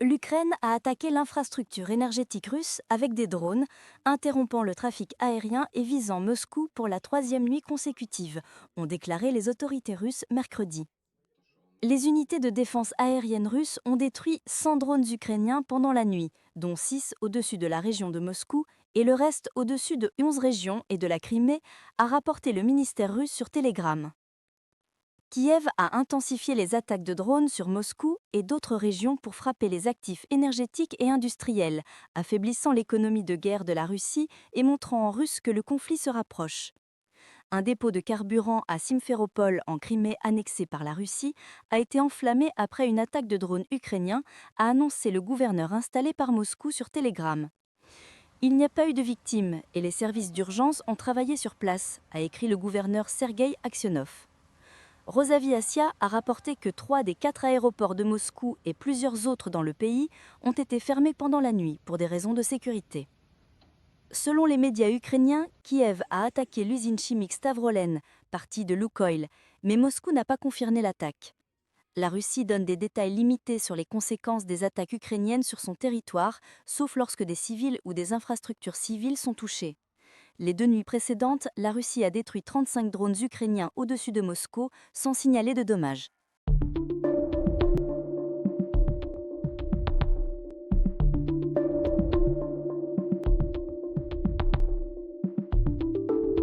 L'Ukraine a attaqué l'infrastructure énergétique russe avec des drones, interrompant le trafic aérien et visant Moscou pour la troisième nuit consécutive, ont déclaré les autorités russes mercredi. Les unités de défense aérienne russes ont détruit 100 drones ukrainiens pendant la nuit, dont 6 au-dessus de la région de Moscou et le reste au-dessus de 11 régions et de la Crimée, a rapporté le ministère russe sur Telegram. Kiev a intensifié les attaques de drones sur Moscou et d'autres régions pour frapper les actifs énergétiques et industriels, affaiblissant l'économie de guerre de la Russie et montrant en russe que le conflit se rapproche. Un dépôt de carburant à Simferopol en Crimée annexé par la Russie a été enflammé après une attaque de drones ukrainiens, a annoncé le gouverneur installé par Moscou sur Telegram. Il n'y a pas eu de victimes et les services d'urgence ont travaillé sur place, a écrit le gouverneur Sergueï Aksionov. Rosaviasia a rapporté que 3 des 4 aéroports de Moscou et plusieurs autres dans le pays ont été fermés pendant la nuit pour des raisons de sécurité. Selon les médias ukrainiens, Kiev a attaqué l'usine chimique Stavrolen, partie de Lukoil, mais Moscou n'a pas confirmé l'attaque. La Russie donne des détails limités sur les conséquences des attaques ukrainiennes sur son territoire, sauf lorsque des civils ou des infrastructures civiles sont touchés. Les 2 nuits précédentes, la Russie a détruit 35 drones ukrainiens au-dessus de Moscou sans signaler de dommages.